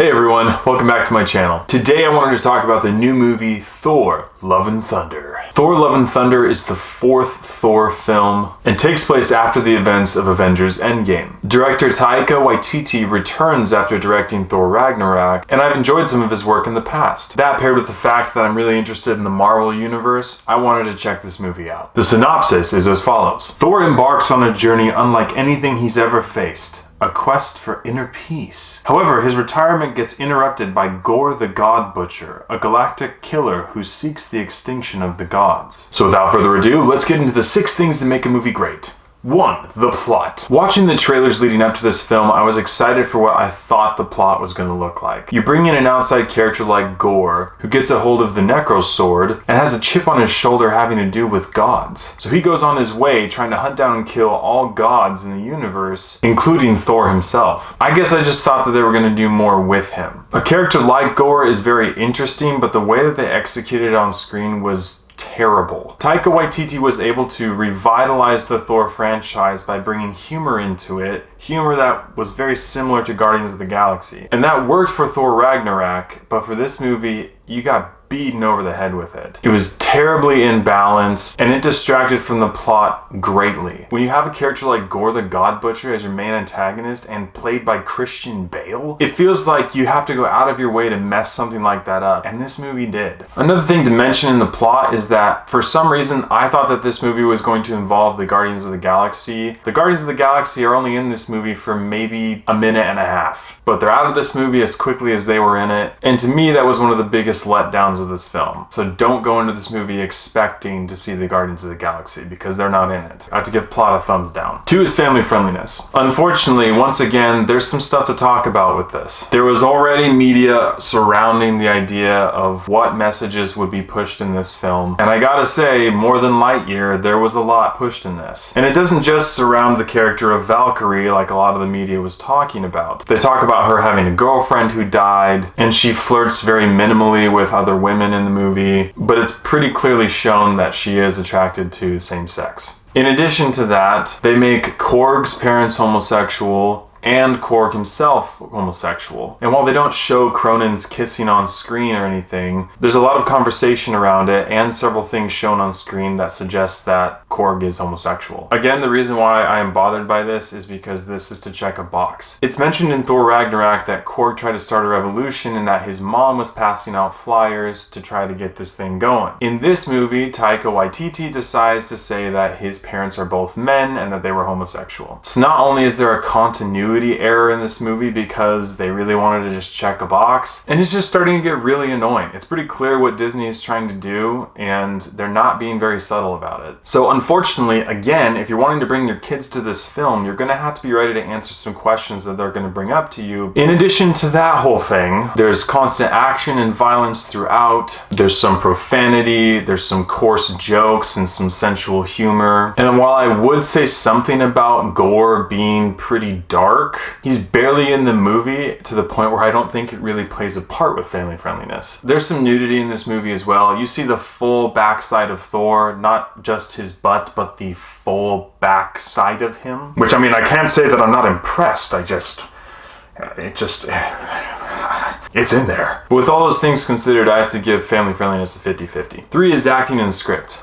Hey everyone, welcome back to my channel. Today I wanted to talk about the new movie Thor: Love and Thunder. Thor: Love and Thunder is the fourth Thor film and takes place after the events of Avengers Endgame. Director Taika Waititi returns after directing Thor: Ragnarok, and I've enjoyed some of his work in the past. That paired with the fact that I'm really interested in the Marvel universe, I wanted to check this movie out. The synopsis is as follows. Thor embarks on a journey unlike anything he's ever faced. A quest for inner peace. However, his retirement gets interrupted by Gorr the God Butcher, a galactic killer who seeks the extinction of the gods. So without further ado, let's get into the 6 things that make a movie great. 1. The plot. Watching the trailers leading up to this film, I was excited for what I thought the plot was going to look like. You bring in an outside character like Gorr, who gets a hold of the Necro Sword and has a chip on his shoulder having to do with gods. So he goes on his way trying to hunt down and kill all gods in the universe, including Thor himself. I guess I just thought that they were going to do more with him. A character like Gorr is very interesting, but the way that they executed it on screen was terrible. Taika Waititi was able to revitalize the Thor franchise by bringing humor into it, humor that was very similar to Guardians of the Galaxy. And that worked for Thor Ragnarok, but for this movie, you got beaten over the head with it. It was terribly imbalanced, and it distracted from the plot greatly. When you have a character like Gorr the God Butcher as your main antagonist and played by Christian Bale, it feels like you have to go out of your way to mess something like that up, and this movie did. Another thing to mention in the plot is that for some reason I thought that this movie was going to involve the Guardians of the Galaxy. The Guardians of the Galaxy are only in this movie for maybe a minute and a half, but they're out of this movie as quickly as they were in it, and to me that was one of the biggest letdowns of this film. So don't go into this movie expecting to see the Guardians of the Galaxy, because they're not in it. I have to give plot a thumbs down. 2 is family friendliness. Unfortunately, once again, there's some stuff to talk about with this. There was already media surrounding the idea of what messages would be pushed in this film, and I gotta say, more than Lightyear, there was a lot pushed in this. And it doesn't just surround the character of Valkyrie like a lot of the media was talking about. They talk about her having a girlfriend who died, and she flirts very minimally with other women in the movie, but it's pretty clearly shown that she is attracted to same sex. In addition to that, they make Korg's parents homosexual and Korg himself homosexual. And while they don't show Cronin's kissing on screen or anything, there's a lot of conversation around it and several things shown on screen that suggest that Korg is homosexual. Again, the reason why I am bothered by this is because this is to check a box. It's mentioned in Thor Ragnarok that Korg tried to start a revolution and that his mom was passing out flyers to try to get this thing going. In this movie, Taika Waititi decides to say that his parents are both men and that they were homosexual. So not only is there a continuity error in this movie because they really wanted to just check a box, and it's just starting to get really annoying. It's pretty clear what Disney is trying to do, and they're not being very subtle about it. So unfortunately, again, if you're wanting to bring your kids to this film, you're going to have to be ready to answer some questions that they're going to bring up to you. In addition to that whole thing, there's constant action and violence throughout. There's some profanity, there's some coarse jokes and some sensual humor. And while I would say something about Gorr being pretty dark, he's barely in the movie to the point where I don't think it really plays a part with family friendliness. There's some nudity in this movie as well. You see the full backside of Thor, not just his butt, but the full backside of him. Which, I mean, I can't say that I'm not impressed. It's in there. But with all those things considered, I have to give family friendliness a 50-50. 3 is acting and script.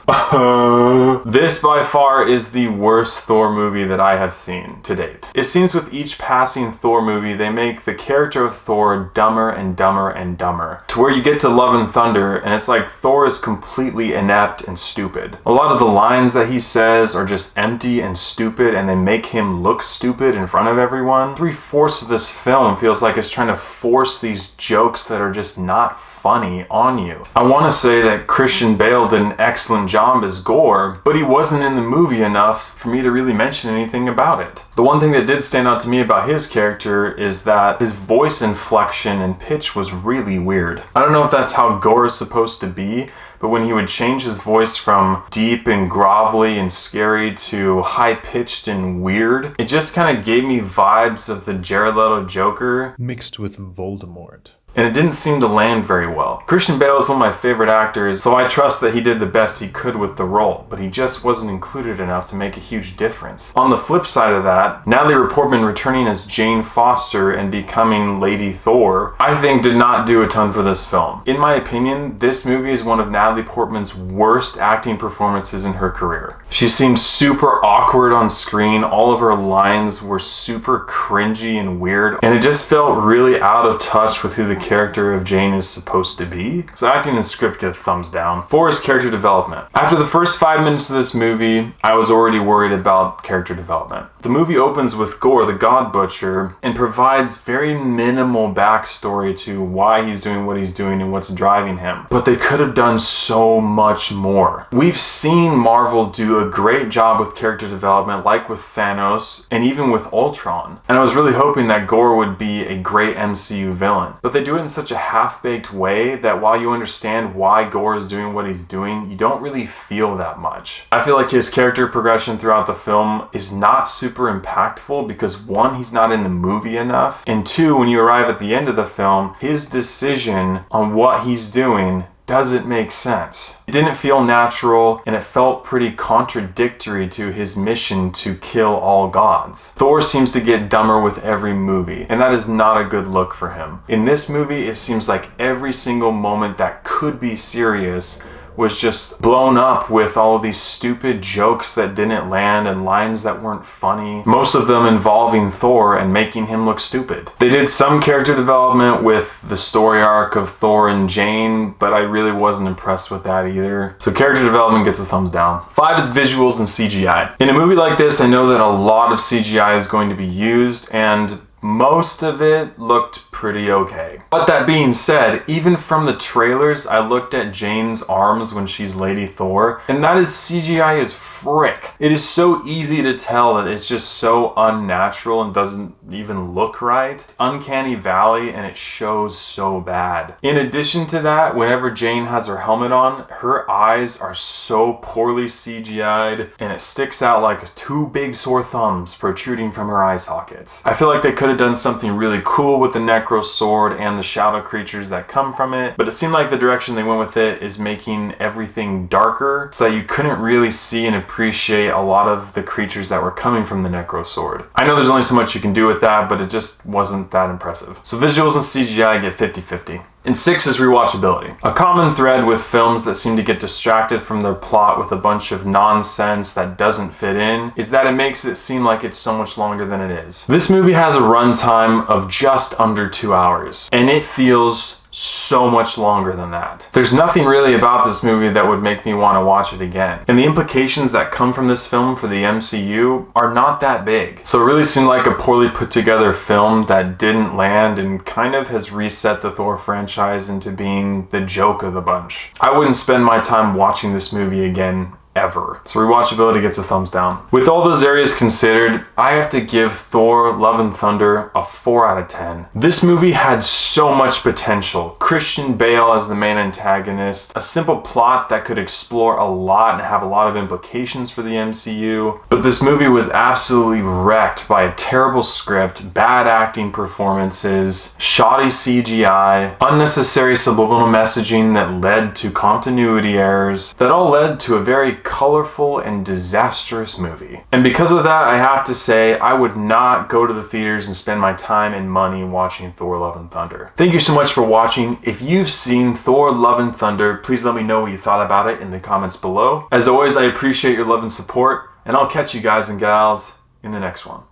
This by far is the worst Thor movie that I have seen to date. It seems with each passing Thor movie, they make the character of Thor dumber and dumber and dumber, to where you get to Love and Thunder, and it's like Thor is completely inept and stupid. A lot of the lines that he says are just empty and stupid, and they make him look stupid in front of everyone. 3/4 of this film feels like it's trying to force these jokes that are just not funny on you. I want to say that Christian Bale did an excellent job as Gorr, but he wasn't in the movie enough for me to really mention anything about it. The one thing that did stand out to me about his character is that his voice inflection and pitch was really weird. I don't know if that's how Gorr is supposed to be, but when he would change his voice from deep and grovelly and scary to high-pitched and weird, it just kind of gave me vibes of the Jared Leto Joker mixed with Voldemort. and it didn't seem to land very well. Christian Bale is one of my favorite actors, so I trust that he did the best he could with the role, but he just wasn't included enough to make a huge difference. On the flip side of that, Natalie Portman returning as Jane Foster and becoming Lady Thor, I think did not do a ton for this film. In my opinion, this movie is one of Natalie Portman's worst acting performances in her career. She seemed super awkward on screen, all of her lines were super cringy and weird, and it just felt really out of touch with who the character of Jane is supposed to be. So acting and script get a thumbs down. 4 is character development. After the first 5 minutes of this movie, I was already worried about character development. The movie opens with Gorr, the God Butcher, and provides very minimal backstory to why he's doing what he's doing and what's driving him. But they could have done so much more. We've seen Marvel do a great job with character development, like with Thanos, and even with Ultron. And I was really hoping that Gorr would be a great MCU villain. But they do it in such a half-baked way that while you understand why Gorr is doing what he's doing, you don't really feel that much. I feel like his character progression throughout the film is not super impactful because 1, he's not in the movie enough, and 2, when you arrive at the end of the film, his decision on what he's doing doesn't make sense. It didn't feel natural, and it felt pretty contradictory to his mission to kill all gods. Thor seems to get dumber with every movie, and that is not a good look for him. In this movie, it seems like every single moment that could be serious was just blown up with all of these stupid jokes that didn't land and lines that weren't funny, most of them involving Thor and making him look stupid. They did some character development with the story arc of Thor and Jane, but I really wasn't impressed with that either. So character development gets a thumbs down. 5 is visuals and CGI. In a movie like this, I know that a lot of CGI is going to be used, and most of it looked pretty okay. But that being said, even from the trailers, I looked at Jane's arms when she's Lady Thor, and that is CGI as frick. It is so easy to tell that it's just so unnatural and doesn't even look right. It's uncanny valley, and it shows so bad. In addition to that, whenever Jane has her helmet on, her eyes are so poorly CGI'd, and it sticks out like 2 big sore thumbs protruding from her eye sockets. I feel like they could have done something really cool with the Necro Sword and the shadow creatures that come from it, but it seemed like the direction they went with it is making everything darker so that you couldn't really see and appreciate a lot of the creatures that were coming from the Necro Sword. I know there's only so much you can do with that, but it just wasn't that impressive. So visuals and CGI get 50-50. And 6 is rewatchability. A common thread with films that seem to get distracted from their plot with a bunch of nonsense that doesn't fit in is that it makes it seem like it's so much longer than it is. This movie has a runtime of just under 2 hours, and it feels so much longer than that. There's nothing really about this movie that would make me want to watch it again. And the implications that come from this film for the MCU are not that big. So it really seemed like a poorly put together film that didn't land and kind of has reset the Thor franchise into being the joke of the bunch. I wouldn't spend my time watching this movie again ever. So rewatchability gets a thumbs down. With all those areas considered, I have to give Thor Love and Thunder a 4 out of 10. This movie had so much potential. Christian Bale as the main antagonist, a simple plot that could explore a lot and have a lot of implications for the MCU, but this movie was absolutely wrecked by a terrible script, bad acting performances, shoddy CGI, unnecessary subliminal messaging that led to continuity errors, that all led to a very colorful and disastrous movie. And because of that, I have to say I would not go to the theaters and spend my time and money watching Thor Love and Thunder. Thank you so much for watching. If you've seen Thor Love and Thunder, please let me know what you thought about it in the comments below. As always, I appreciate your love and support, and I'll catch you guys and gals in the next one.